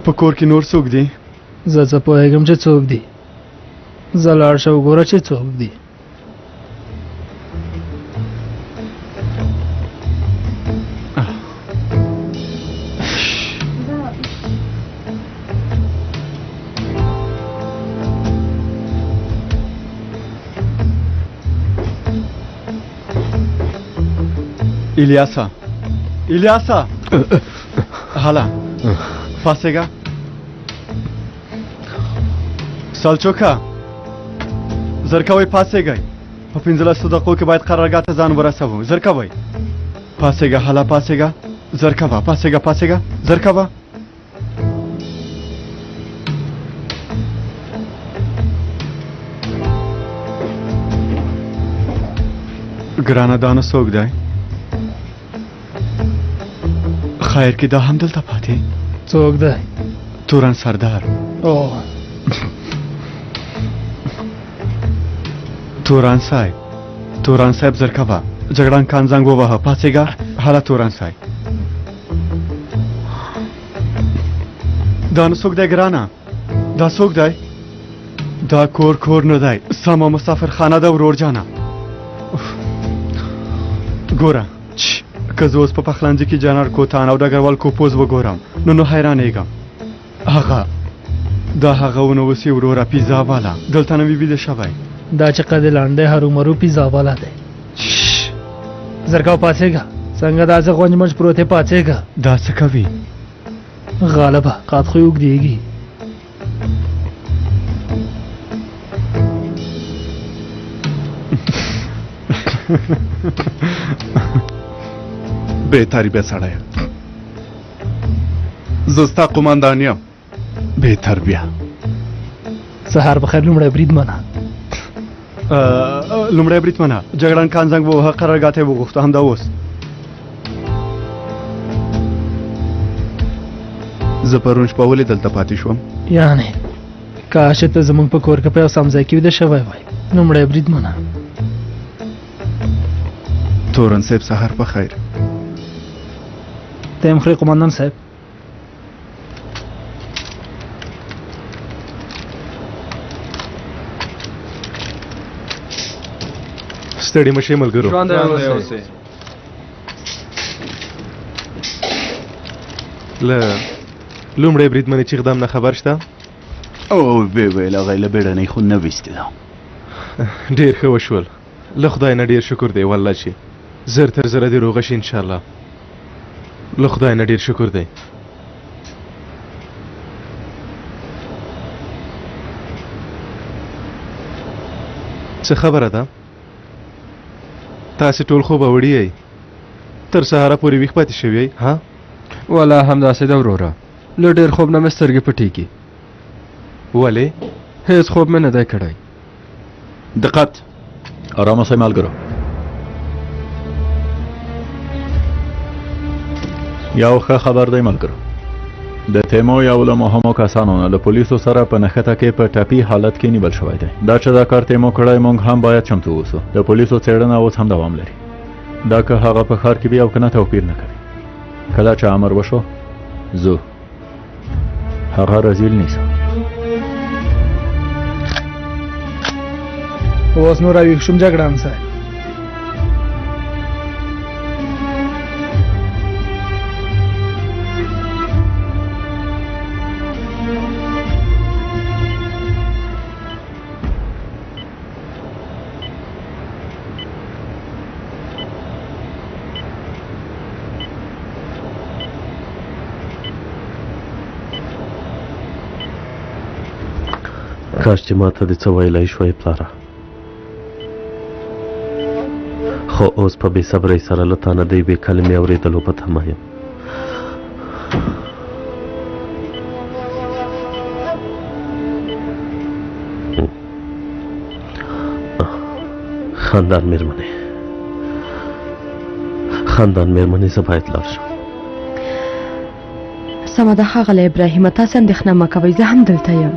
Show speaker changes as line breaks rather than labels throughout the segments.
په کور کې نور څوک دي؟
زه څه پوهېږم چې څوک دي. زه لاړ شه وګوره چې څوک دي.
الیاسا حالا پاسېږه. سالچوکه زر کوئ پاسېږئ. په 15 دقیقو کې باید قرارګاه ته ځان ورسوو. زر کوئ پاسېږه. حالا پاسېږه. زر کوه پاسېږه. زر کوه. ګرانه دا نه څوک دی؟ خیر کې دا هم دلته پاتې؟
څوک دی؟
تورن سردار.
اوه
توران صاحب زر کوه. جګړن خان زنګ ووهه. پاسېږه. حالا توران صاحب. دا نه څوک دی ګرانه؟ دا څوک دی؟ دا کور نه دی. سمه مسافرخانه ده ورور جانه. ګوره که زه اوس په پخلنځي کې جانر کوتان او ډګروال کوپوز وګورم نو حیرانېږم. دا هغه ونوسي وروره پیزا والا دلته نه ویده شوی.
دا چې قد لاندې هرومرو پیزا والا دی. زرګاو پاسېږه. څنګه دا څه غونج منج پروت دی؟ پاسېږه.
دا څه کوي؟
غالبه قاد خو اوږدېږي.
بې تربیه سړی زه ستا قومندان یم. بې تربیه.
سهار بخیر لومړی بریدمنه.
لومړی بریدمنه جګړن خان زنګ ووهه. قرارګاه ته یې وغوښته. همدا اوس.
زه پرون شپه ولې دلته پاتې شوم؟
یعنې کاش ته زموږ په کور کې په یو سم ځای کې ویده شوی وای. لومړی بریدمنه.
تورن صاحب سهار په خیر.
ته هم خورې قومندان صاحب؟
ستړي مشې ملګرو. له لومړی بریدمنې چې اقدام نه خبر شته؟
او ویې ویل هغه یې له بیړنۍ خو نه ویستې ده.
ډېر ښه وشول. له خدای نه ډېر شکر دی والله چې زر تر زره دې روغه شي انشاءالله. له خدای نه ډېر شکر دی. څه خبره ده؟ تاسې ټول خوب وړي یئ؟ تر سهاره پورې ویښ پاتې شوي یئ؟ ها؟
والله همداسې ده وروره. له ډېر خوب نه مې سترګې پټېږي.
ولې؟
هېڅ خوب مې نه دی کړی.
دقت. آرام اوسئ ملګرو. یو ښه خبر دی ملګرو. د تیمو یو له مهمو کسانو نه له پولیسو سره په نښته کې په ټپي حالت کې نیول شوی دی. دا چې دا کار تیمو کړی موږ هم باید چمتو اوسو. د پولیسو څېړنه اوس هم دوام لري. دا که هغه په ښار کې وي او که نه توپیر نه کوي. کله چې امر وشو زو هغه رزیل نیسو.
اوس نو راویښ شوم جګړن صاحب.
کاش چې ما ته دې څه ویلی شوی پلاره. خو اوس په بې صبرۍ سره له تا نه د یوې کلمې اورېدلو په تمه یم. خاندان مېرمنې زه باید لاړ شم.
سمه ده ښاغلی ابراهیمه، تاسې اندېښنه مه کوئ، زه هم دلته یم.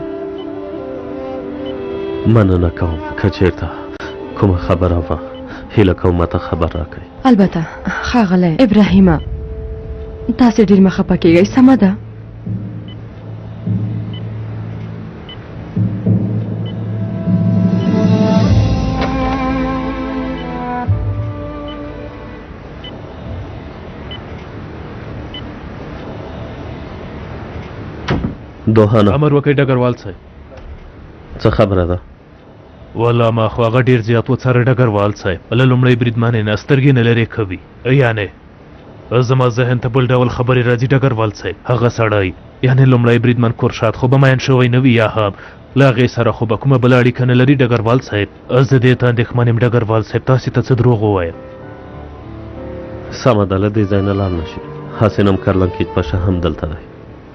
مننه کوم که چېرته کومه خبره وه هیله کوم ماته خبر راکړئ.
البته ښاغلی ابراهیمه، تاسې ډېر مه خفه کېږئ، سمه ده.
دوهانه
امر وکړئ ډګروال صاحب.
څه خبره ده؟
والله ما خو هغه ډېر زیات وڅاره ډګروال صاحب. له لومړۍ بریدمنې نه سترګې نه لرې کوي. یعنې زما ذهن ته بل ډول خبرې راځي ډګروال صاحب. هغه سړی یعنې لومړی بریدمن کورشاد خو به مین شوی نه وي، یا هم له هغې سره خو به کومه بله اړیکه نه لري ډګروال صاحب. زه دې ته اندېښمن یم ډګروال صاحب. تاسې ته څه دروغ ووایم؟
سمه ده، له دې ځای نه لاړ نه شي. حسینم کرلنکیچ پاشه هم دلته دی.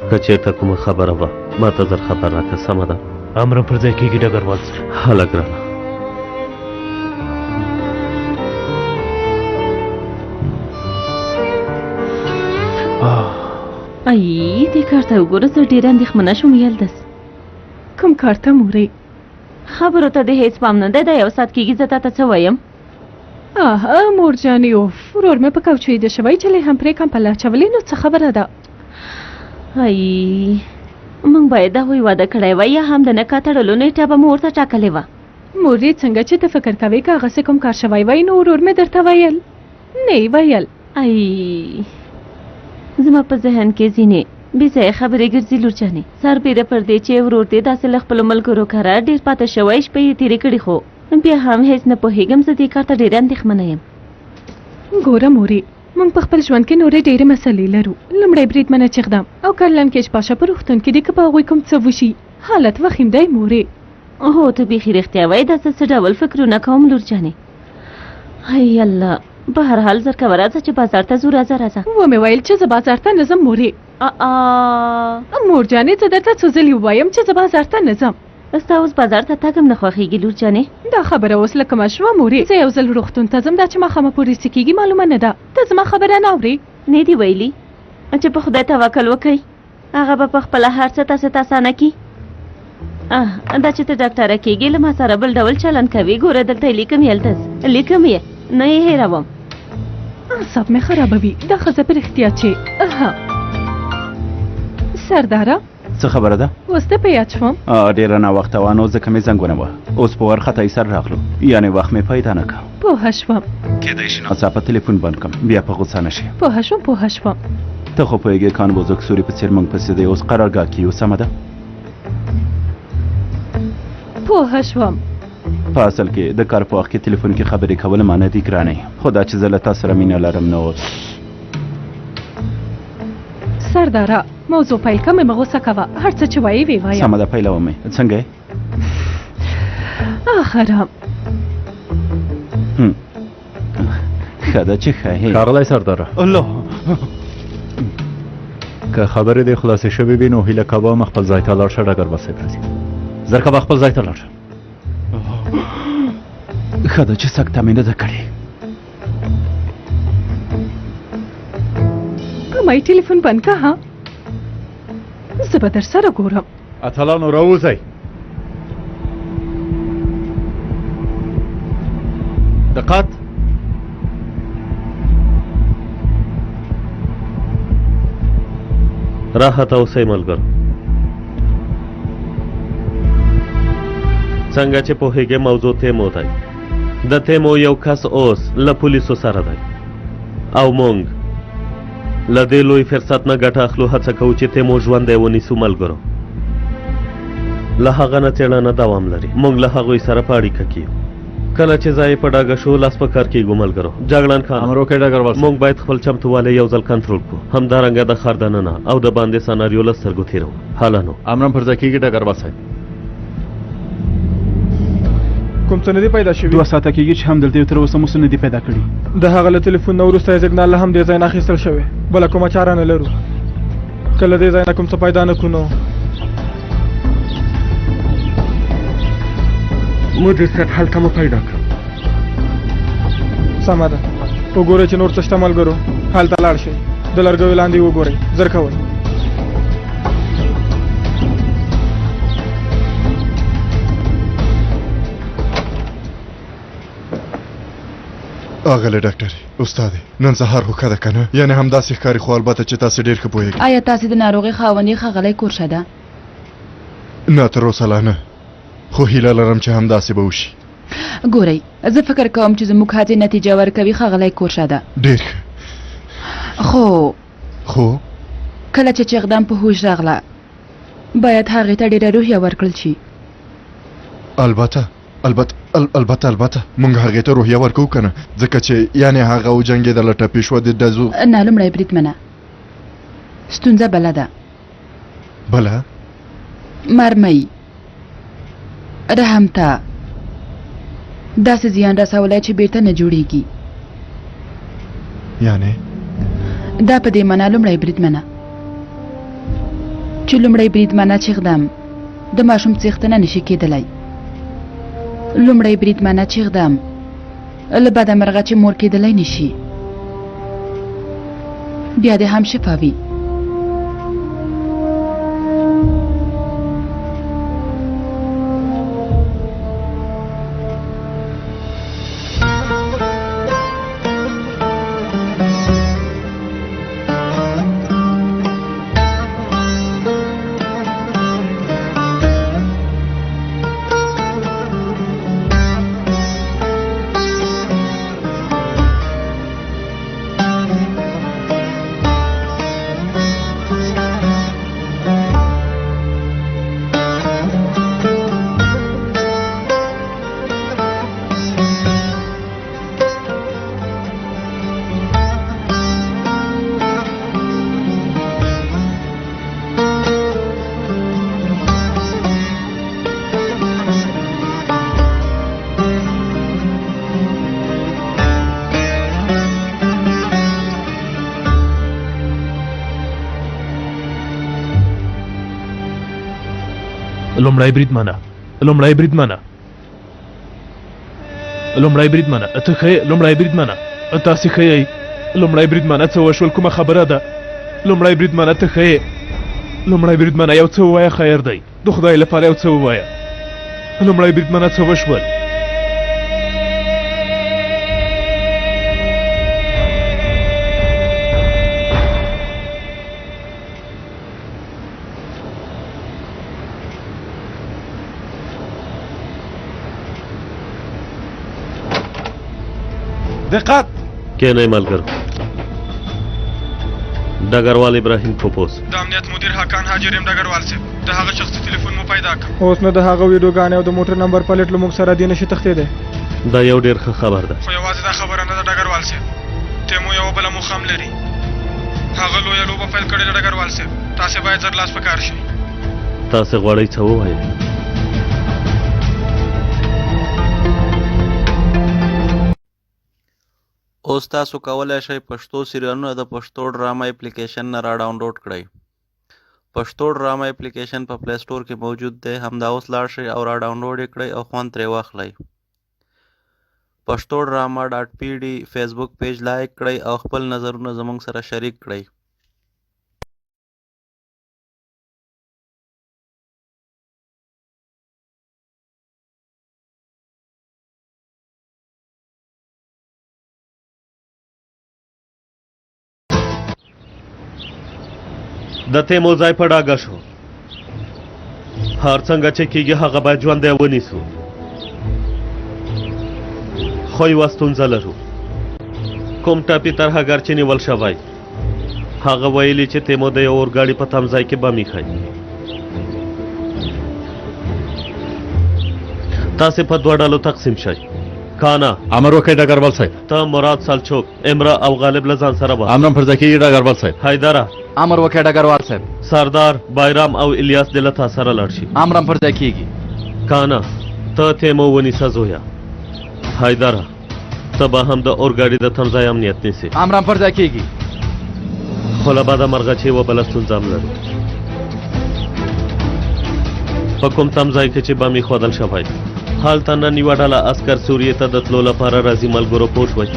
که چېرته کومه خبره وه ما ته زر خبر راکړه. سمه ده؟
امر پر ځای کېږي ډګروال صاحب.
هله ګرانه.
ای دې کار ته وګوره، زه ډېره اندېښمنه شوم. یلدس
کوم کار ته مورې؟
خبرو ته دې هېڅ پام نه دی. دا یو ساعت کېږي زه تا ته څه وایم.
مور جانې اوف، ورور مې په کوچویده شوی چې هم پرې کم په لا چولې. نو څه خبره ده؟
ای موږ باید د هغوی واده کړی وای، یا هم د نکاح تړلو نیټه به مو ورته ټاکلې وه.
مورې څنګه چې ته فکر کوې که هغسې کوم کار شوی وای نو ورور مې درته ویل نه یې ویل.
ای زما په ذهن کې ځینې بې ځایه خبرې ګرځي لور جانې. سربیره پر دې چې ورور دې داسې له خپلو ملګرو کره ډېر پاته شوی، شپې یې تېرې کړي، خو بیا هم هېڅ نه پوهېږم. زه دې کار ته ډېره اندېښمنه یم.
ګوره مورې، موږ په خپل ژوند کې نورې ډېرې مسلې لرو. لومړی بریدمنه چې اقدام او کرلنکیچ پاشه په روغتون کې دی، که په هغوی کوم څه وشي حالت وخیم دی مورې.
هو ته بیخي رښتیا وایې. دا څه ډول فکرونه کوم لور جانې. هی الله، په هر حال زر کوه راځه چې بازار ته ځو. راځه راځه.
ومې ویل چې زه بازار ته نه ځم مورې. مور جانې زه درته څو ځلې ووایم چې زه بازار ته نه ځم.
ستا اوس بازار ته تګ هم نه خوښېږي لور جانې.
دا خبره اوس له کومه شوه مورې؟ زه یو ځل روغتون ته ځم، دا چې ماښامه پورې څه کېږي معلومه نه ده. ته زما خبره نه اورې؟
نه دي ویلي چې په خدای توکل وکړئ، هغه به په خپله هر څه تاسې ته اسانه کړي. دا چې ته ډاکټره کېږې له ما سره بل ډول چلند کوي. ګوره دلته یې لیکم، یلدز لیکم یې، نه یې هېروم.
اعصاب مې خرابوي دا ښځه په رښتیا چې سرداره
څه خبره ده؟
اوس ته په یاد شوم.
ډېره ناوخته وه نو ځکه مې زنګ ونیوه. اوس په وارخطایي سر راغلو، یعنې وخت مې پیدا نه کړ.
پوهه شوم.
کېدای شي ناڅاپه تلیفون بند کړم، بیا په غوسه نه شي.
پوهه شوم.
ته خو پوهېږې کان بوزک سوري په څېر موږ پسې دی. اوس قرارګاه کې یو، سمه ده؟
پوهه شوم.
په اصل کې د کار په وخت کې تلیفون کې خبرې کول معنی دي ګرانې. خو دا چې زه له تا سره مینه لرم نو
سرداره موضوع پیل کړه، مې مه غوسه کوه. هر څه چې وایې ویې وایه.
سمه ده، پیلوم مې. څنګه یې؟
آخرام
ښه ده چې ښه یې.
ښاغلی سرداره،
الله
که خبرې دې خلاصې شوې وي نو هیله کوم خپل ځای ته لاړ شه. ډګروال صاحب راځي. زر کوه خپل ځای ته لاړ شه.
ښه ده چې سکته مې نه ده کړې.
مای ټلیفون بند که ها، زه به در سره ګورم.
اتلانو راوځئ. دقت.
راحت اوسئ ملګرو. څنګه چې پوهېږې موضوع تیمو دی. د تیمو یو کس اوس له پولیسو سره دی او موږ له دې لوی فرصت نه ګټه اخلو. هڅه کوو چې تیمو ژوندی ونیسو ملګرو. له هغه نه څېړنه دوام لري. موږ له هغوی سره په اړیکه کې یو. کله چې ځای په ډاګه شو لاس په کار کېږو ملګرو. جګړن خان،
امر وکړئ ډګروال صاحب.
موږ باید خپل چمتووالی یو ځل کنټرول کړو. همدارنګه د ښار دننه او د باندې سناریو له سترګو تېرو. حالا نو
امرم پر ځای کېږي ډګروال صاحب.
کوم څه نه دي پیدا شوي؟
2 ساعته کېږي چې هم دلته یو تر اوسه مو څه نه دي پیدا کړي.
د هغه له تلیفون نه وروسته یې سګنال هم دې ځای نه اخیستل شوی. بله کومه چاره نه لرو. که له دې ځای نه کوم څه پیدا نه کړو نو
مو دې سټ هلته مو پیدا کړ.
سمه ده. وګورئ چې نور څه شته ملګرو. هلته لاړ شئ، د لرګیو لاندې وګورئ. زر کوئ.
اغله ډاکټر استاد نن سهار خو کده کنه، یعنی همداسې ښکاري. خو البته چې تاسو ډېر ښه پوهېږئ.
آیا تاسې د ناروغۍ خاوندې ښاغلی کورشه ده؟
نه تر اوسه لا نه، خو هیله لرم چې همداسې به وشي.
ګورئ زه فکر کوم چې زموږ هڅې نتیجه ورکوي ښاغلی کورشه ده.
ډېر ښه.
خو
کله
چې اقدام په هوش راغله باید هغې ته ډېره روحیه ورکړل شي.
البته مونږ هغې ته روحیه ورکوو که نه، ځکه چې یعنې هغه وجنګېدله ټپي شوه د ډزو.
نه لومړی بریدمنه، ستونزه بله ده.
بله؟
مرمۍ رحم ته داسې زیان رسولی چې بیرته نه جوړیږي.
یعنې
دا په دې معنا لومړی بریدمنه چې لومړی بریدمنه چې اقدام د ماشوم څښتنه نشي کېدلی. لومړی بریدمنه چې اقدام له بده مرغه چې مور کېدلی نشي، بیا دې هم شفا وي.
لومړی بریدمنه ته ښه یې؟ لومړی بریدمنه تاسې ښه یئ؟ لومړی بریدمنه څه وشول؟ کومه خبره ده؟ لومړی بریدمنه ته ښه یې؟ لومړی بریدمنه یو څه ووایه، خیر دی، د خدای لپاره یو څه ووایه. لومړی بریدمنه څه وشول؟
دقت
کینئ ملګرو. ډګروال ابراهیم کوپوس،
د امنیت مدیر حقان حاجی ریم ډګروال صاحب، د هغه شخصي ټلیفون مو پیدا کړ.
اوس نو د هغه ویډیوګانې او د موټر نمبر پلیټ له موږ سره دی نشي تښتېدی.
دا یو ډېر ښه خبر ده.
خو یوازې دا خبره نه ده ډګروال صاحب، تیمو یوه بله موخه هم لري. هغه لویه لوبه پیل کړې ده ډګروال صاحب، تاسې باید زر لاس په کار شئ.
تاسې غواړئ څه ووایئ؟
اوس تاسو کولی شئ پښتو سیریالونه د پښتو ډرامه اپلیکیشن نه را ډاونلوډ کړئ. پښتو ډرامه اپلیکیشن په پلی سټور کې موجود دی، همدا اوس لاړ شئ او را ډاونلوډ یې کړئ او خوند ترې واخلئ. پښتو ډرامه .pd فیسبوک پیج لایک کړئ او خپل نظرونه زموږ سره شریک کړئ.
د تیمو ځای په ډاګه شو. هر څنګه چې کېږي هغه باید ژوندی ونیسو. خو یوه ستونزه لرو. کوم ټپي ترهګر چې نیول شوی، هغه ویلي چې تیمو د یو اورګاډي په تمځای کې بم ایښی. تاسې په دوه ډلو تقسیم شئ. کانا
امر وکړئ ډګروال صاحب.
ته مراد سلچوک، امره او غالب له ځان سره
امر پر ځای کېږي ډګروال صاحب.
حیدره
امر وکړئ ډګروال صاحب.
سردار بایرام او الیاس دې له تا سره لاړ شي.
امر پر ځای کېږي.
کانا ته تیمو ونیسه زویه. حیدره ته به هم د اورګاډي د تمځای امنیت نیسي.
امر پر ځای کېږي.
خو له بده مرغه چې یوه بله ستونزه هم لرو. په کوم تمځای کې چې بم ایښودل شوی، هلته نن یوه ډله عسکر سوریې ته د تلو لپاره راځي. ملګرو پوه شوئ،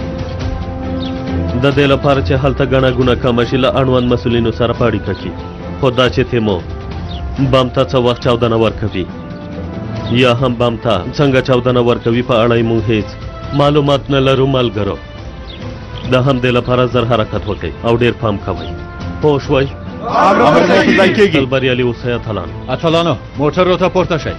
د دې لپاره چې هلته ګڼه ګونه کمه شي له اړوند مسؤلینو سره په اړیکه کې. خو دا چې تیمو بم ته څه وخت چاودنه ورکوي یا هم بم ته څنګه چاودنه ورکوي په اړه یې موږ هیڅ معلومات نه لرو. ملګرو د همدې لپاره زر حرکت وکړئ او ډېر پام کوئ. پوه شوئ؟ تل بریالي اوسئ.
اتلانو موټرو ته پورته شئ.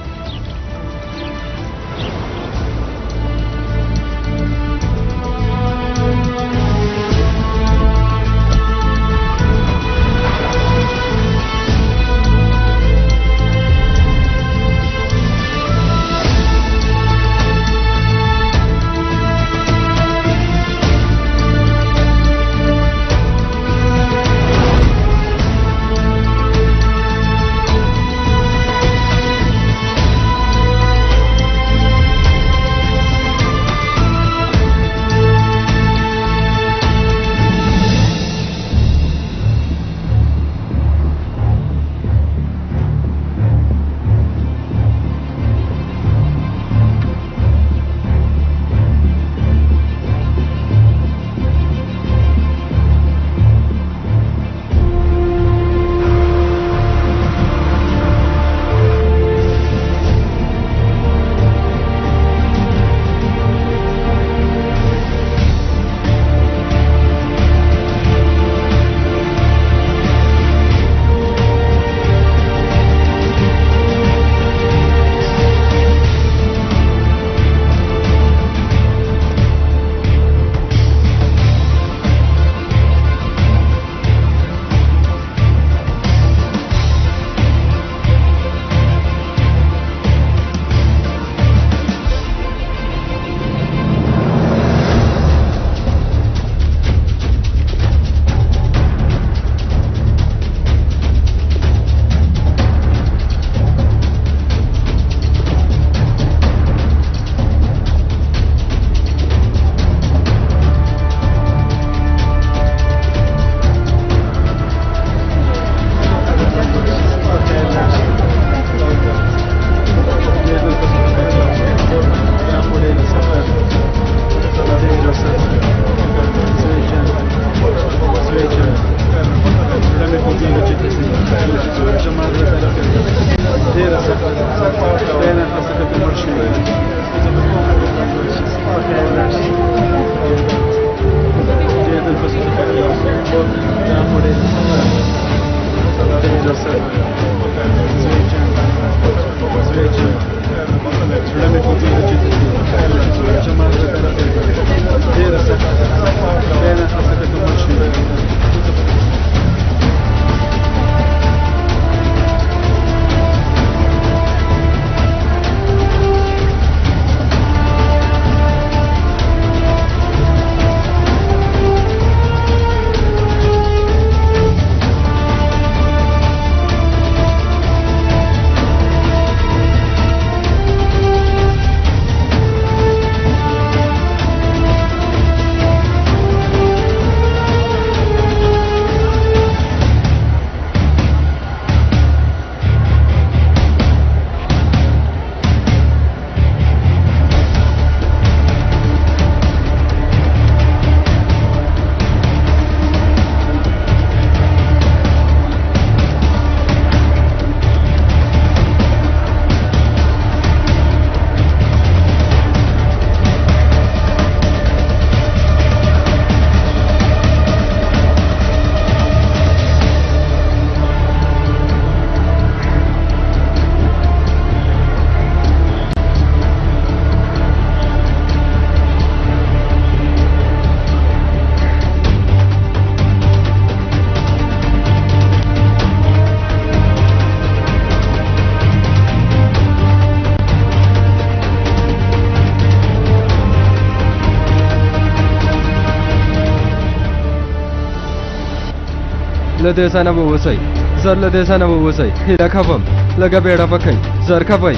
له دې ځای نه ووځئ زر له دې ځای نه ووځئ هیله کوم لږه بیړه وکئ زر کوئ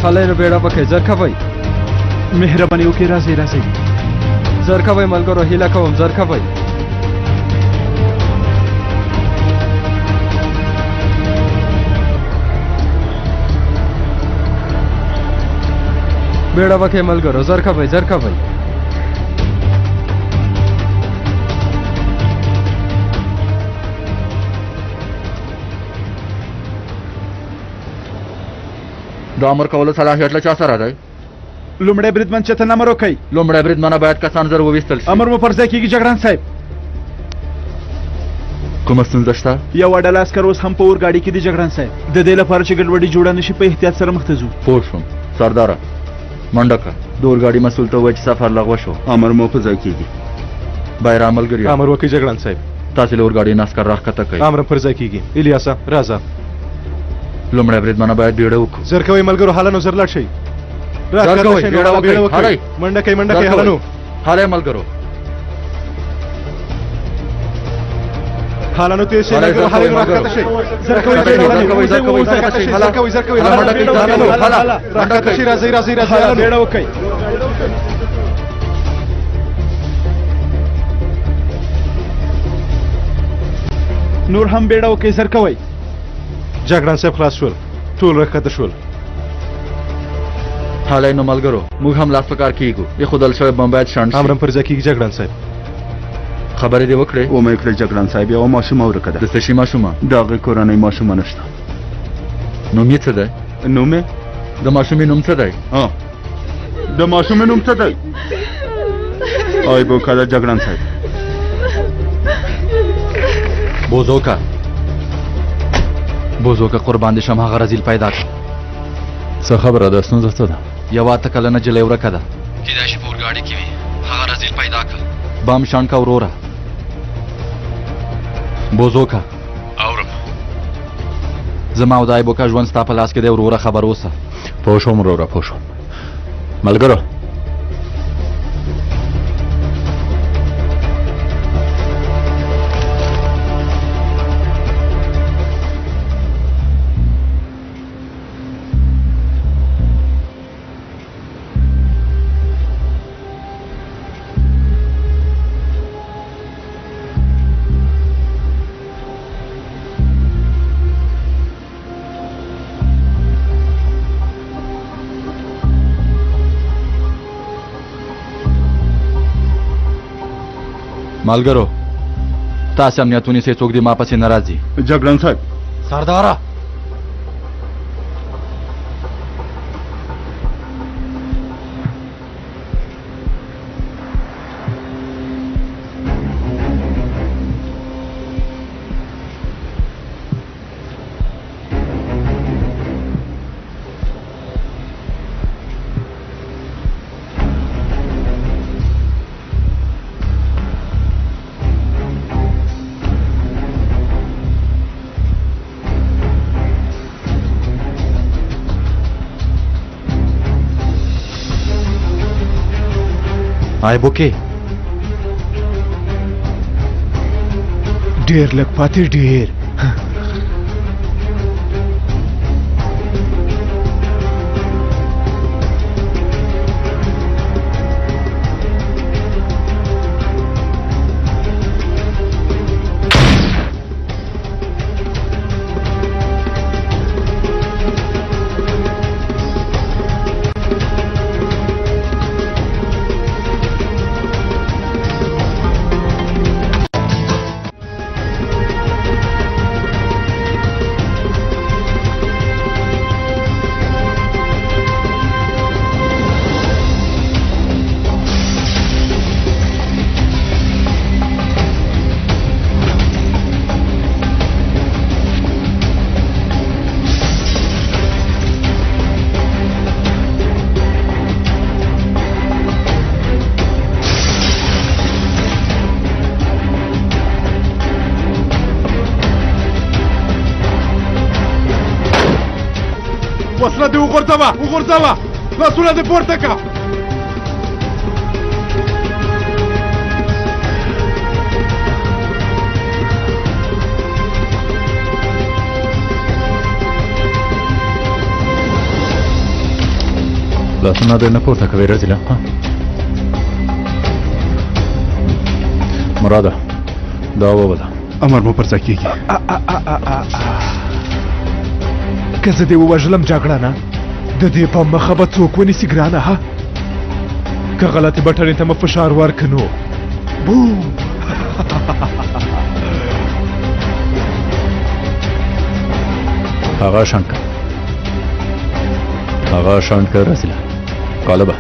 هلئ نو بیړه وکئ زر کوئ
مهرباني وکړئ راځئ راځئ
زر کوئ ملګرو هیله کوم زر کوئ بیړه وکئ ملګرو زر کوئ زر کوئ
د امر کولو صلاحیت له چا سره دی
لومړی بریدمن چې ته امر وکړئ
لومړی بریدمنه باید کسان زر وویستل شي
امر مو پر ځای کېږي جګړن صاحب
کومه ستونزه شته
یو ډله عسکر اوس هم په اورګاډي کې دي جګړن صاحب د دې لپاره چې ګډوډي جوړه نشي په احتیاط سره مخ ته ځو
پوه شوم سرداره منډه کړه د اورګاډي مسؤل ته ووایه چې سفر لغوه شو
امر مو په ځای کېږي
بایره ملګري
امر وکړئ جګړن صاحب
تاسې له اورګاډي نه عسکر راښکته کوئ
امر پر ځای کېږي الیاسه راځه
لومړی بریدمنه باید بیړه وکړو
زر کوئ ملګرو هله نو زر لاړ شئ
زر کوئ بیړه وکړئ هلئ
منډه کوئ منډه کوئ هله نو
هلئ ملګرو
هله نو تېز شئ ملګرو هله نو راښکته شئ زر کوئ
زر کوئ
زر کوئ زر کوئ
منډه کوئ
راښکته شئ راځئ راځئ راځئ
بیړه وکړئ نور هم بیړه وکړئ زر کوئ
جګړن صاحب خلاص شول ټول راښکته شول
هلئ نو ملګرو موږ هم لاس په کار کېږو ایښودل شوی بم باید شنډ شي
امر پر ځای کېږي جګړن صاحب
خبرې دې وکړې
ومې کړل جګړن صاحب یوه ماشومه ورکه ده
د څه شي ماشومه
د هغې کورنۍ ماشومه نشته
نوم یې څه دی
نوم یې
د ماشومې نوم څه دی
د ماشومې نوم څه دی آی بوکه ده جګړن صاحب
بوزوکه قربان دې شم هغه رزیل پیدا کړ څه خبره ده ستونزه څه ده یوه اته کلنه جلۍ ورکه ده کیدای شي په اورګاډي کې وي هغه رزیل پیدا کړ بم شان کا وروره بوزوکه
اورم
زما او د ایبوکا ژوند ستا په لاس کې دی وروره خبر اوسه پوه شوم وروره پوه شوم ملګرو ملګرو تاسې امنیت ونیسئ څوک دې ما پسې نه راځي
جګړن صاحب
سرداره
ایبوکې ډېر لږ پاتې ډېر
وسله دې وغورځوه وغورځوه لاسونه دې پورته کړه
لاسونه دې نه پورته کوې رزیله مراده دا ووله
امر مو پر ځای کېږي
که زه دې ووژلم جګړه نه د دې په مخه به څوک ونیسي ګرانه ها که غلطې بټنې ته مې فشار ورکړ نو بوم
هغه شانډ که رسیله قالبه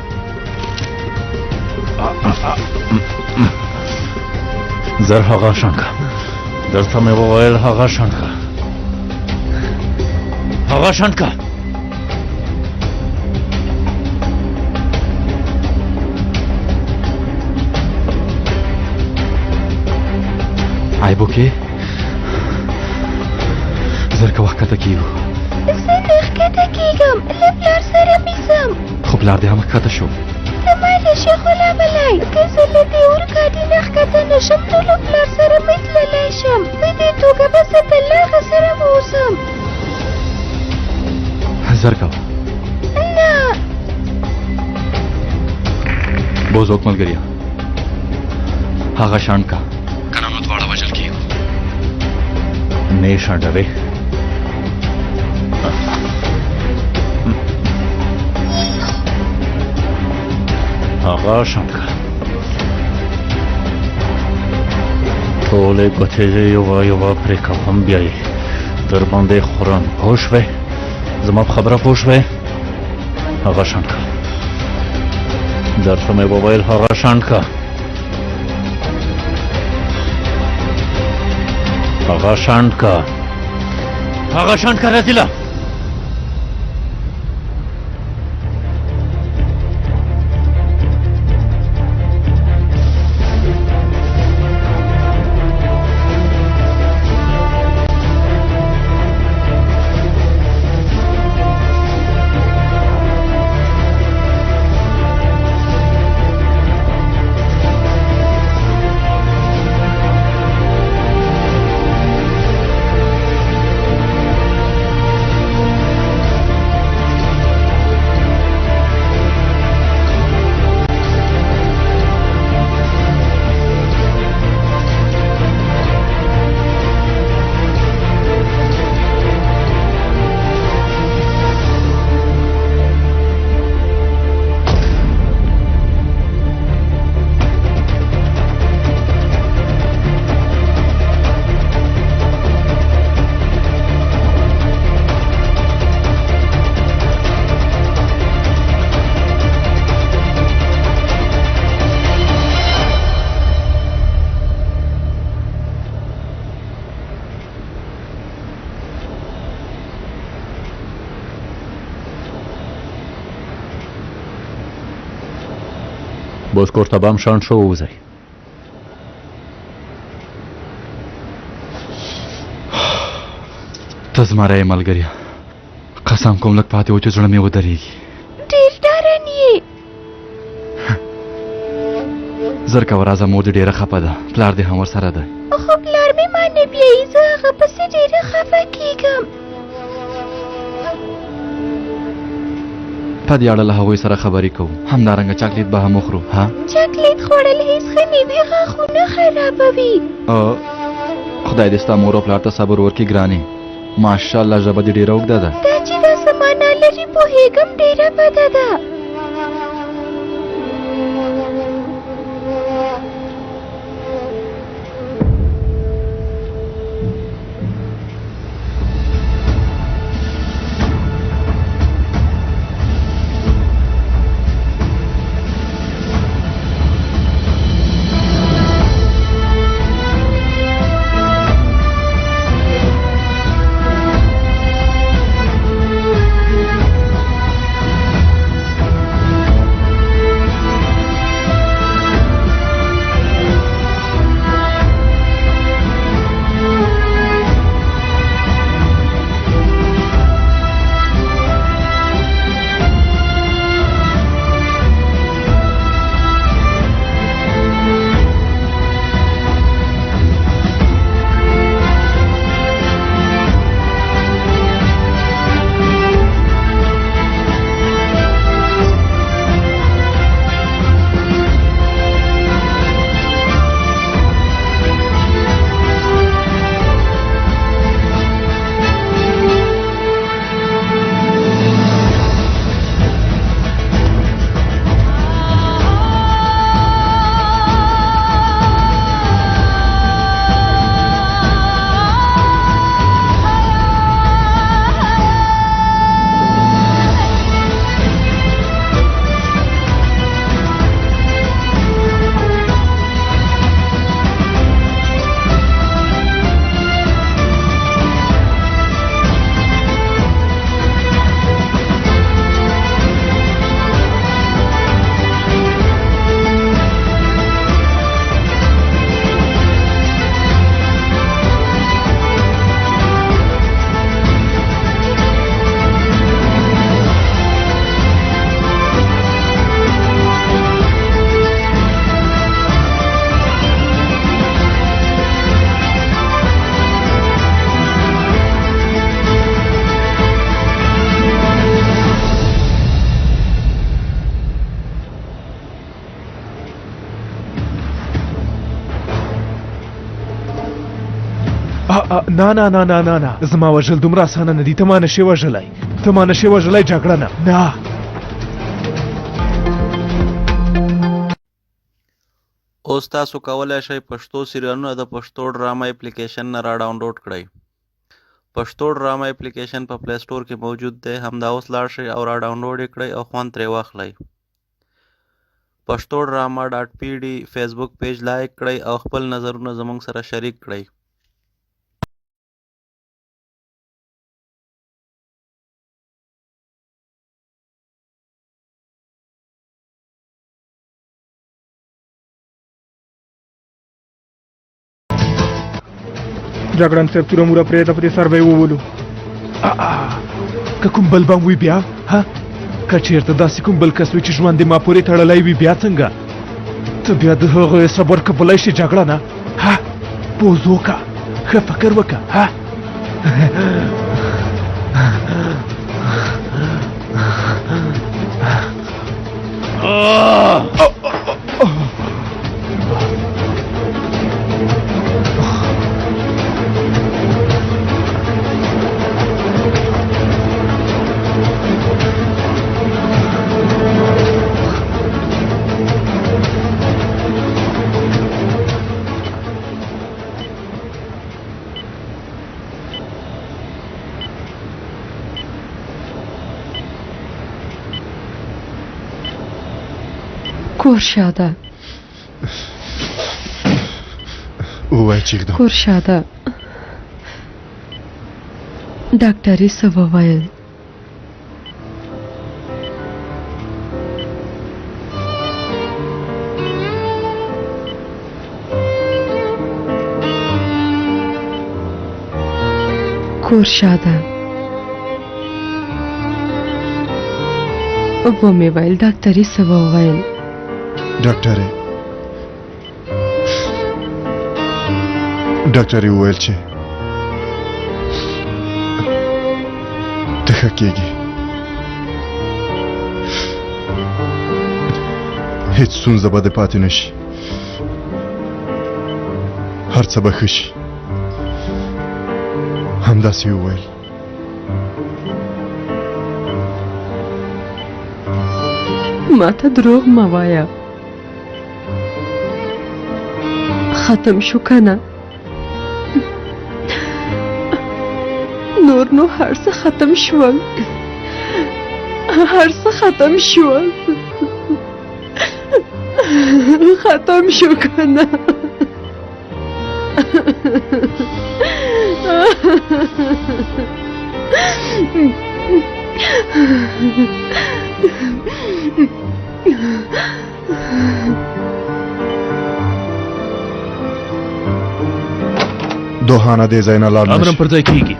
زر هغه شانډ که درته مې وویل هغه شانډ که عیب وکې زر که وښکته کېږو
زه نه ښکته کېږم له پلار سره مې ځم
خو پلار دې هم ښکته شو
زما د شیخ العملی که زه له دې اورګاډي نه ښکته نه شم نو له پلار سره مې تللی شم په دې توګه به زه تل له هغه سره واوسم
زر کوه
نه
بوزوک ملګريه هغه شانډ که کنه نو دواړه وژل کېږو نه یې شانډوې هغه شانډ که ټولې ګوتې یوه پرې کوم بیا یې در باندې خورم پوه شوې زما په خبره پوه شوې هغه شانډ که درته مې وویل هغه شانډ که هغه شانډ که رسیله بوس کور ته به هم شانډ شو ووځئ ته زما رایې ملګریه قسم کوم لږ پاتې و چې زړه مې ودرېږي
ډېر ډارن یې
زر کوه راځه مور دې ډېره خفه ده پلار دې هم ورسره دی
خو پلار مې ما نه بیایي زه هغه پسې ډېره خفه کېږم
په دې اړه له هغوی سره خبرې کوو همدارنګه چاکلیټ به هم وخورو ها
چاکلیټ خوړل هېڅ ښه نه وي غاښونه خرابوي
خدای دې ستا مور او پلار ته صبر ورکړي ګرانې ماشاءالله ژبه دې ډېره اوږده ده
دا چې دا څه معنا لري پوهېږم ډېره بده ده
نه نه نه نه نه نه زما وژل دومره اسانه نه دي ته ما نشې وژلی ته ما نشې وژلی جګړه نه
اوس تاسو کولی شئ پښتو سیریالونه د پښتو ډرامه اپلیکیشن نه را ډاونلوډ کړئ. پښتو ډرامه اپلیکیشن په پلی سټور کې موجود دی. همدا اوس لاړ شئ او را ډاونلوډ یې کړئ او خوند ترې واخلئ. پښتو ډرامه ډاټ پی ډي فیسبوک پیج لایک کړئ او خپل نظرونه زموږ سره شریک کړئ.
جګړن صاحب توره موره پرېږده په دې سر به یې وولو.
که کوم بل بم وي بیا ها که چېرته داسې کوم بل کس وي چې ژوند دې ما پورې تړلی وي بیا څنګه ته بیا د هغه صبر کولی شې جګړه نه ها پوز وکړه ښه فکر وکړه ها
کور شاده
ووایه چیغدم
کور شاده ډاکټرې څه وویل کور شاده ومې ویل ډاکټرې څه وویل
ډاکټرې وویل چې ته ښه کېږي هیڅ ستونزه به دې پاتې نه شي هر څه به ښه شي همداسې وویل
ما ته دروغ مه وایه ختم شو کنه نور نو هر څه ختم شول هر څه ختم شول ختم شو کنه
دوهانه دې ځای نه لاړ نه
امرم پر ځای کېږي.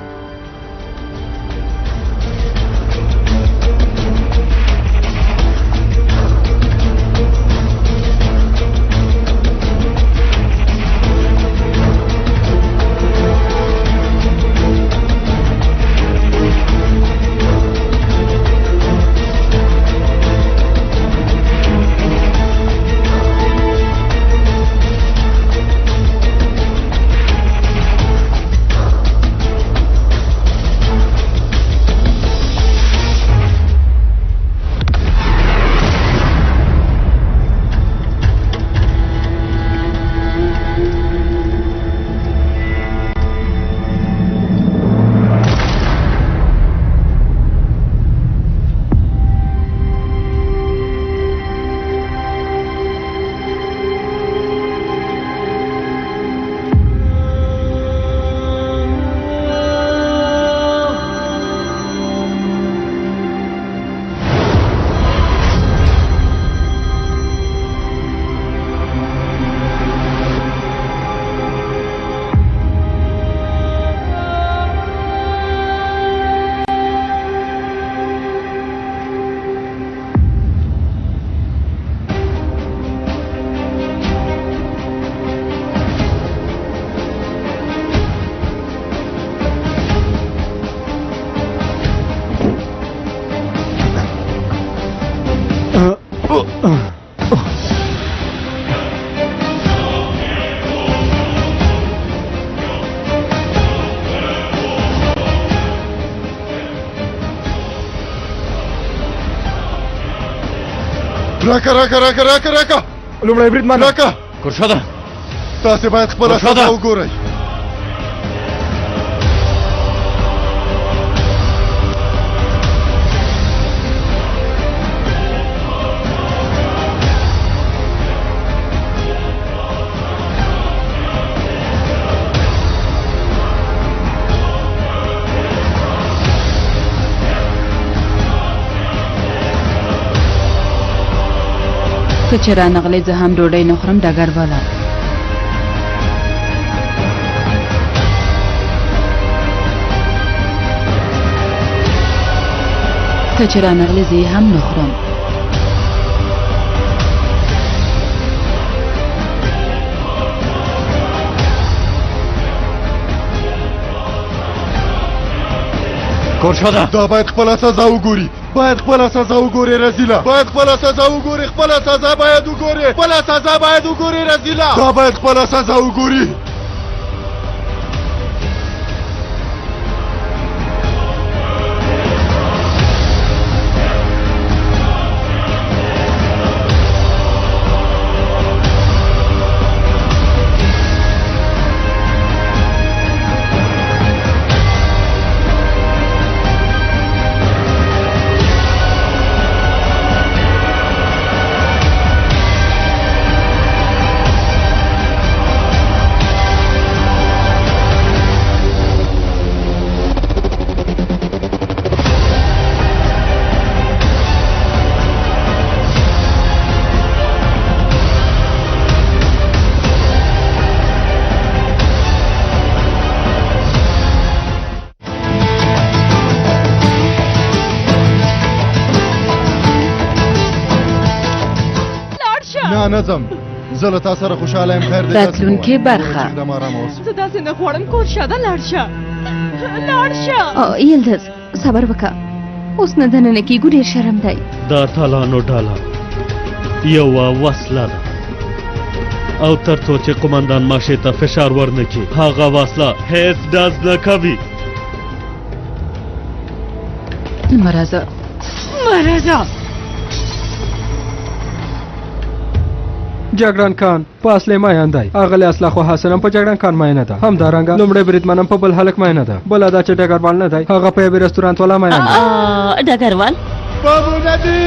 راکه راکه راکه راکه راکه
لومړی بریدمن
راکه
ګرشاده
تاسې باید خپله سزا وګورئ.
ته چې رانغلې زه هم ډوډۍ نه خورم ډګرواله. ته چې رانغلې زه یې هم نه خورم.
ګرشاده
دا باید خپله سزا وګوري، باید خپله سزا وګوري رزیله، باید خپله سزا وګوري، خپله سزا باید وګوري، خپله سزا باید وګوري رزیله، دا باید خپله سزا وګوري. نه نظم زه له تا سره خوشحاله یم. خیر دی
راتلونکې برخه.
زه داسې نه غواړم کور شاده لاړ شه لاړ شه.
یلدز صبر وکړه، اوس نه دننه کېږو، ډېر شرم دی.
دا تالانو ډاله یوه وسله ده او تر څو چې قمندان ماشې ته فشار ورنه کړي هغه وسله هیڅ ډز نه کوي.
مرزه
مرزه
جګړن خان په اصلي ماین دی. اغلی اصلاح خو حسنم په جګړن خان ماینه ده. همدارنګه لومړی بریدمنم په بل هلک ماینه ده. بله دا چې ډګروال نه دی، هغه په یوې رستورانت والا ماین دی.
ډګروال
بابو ندی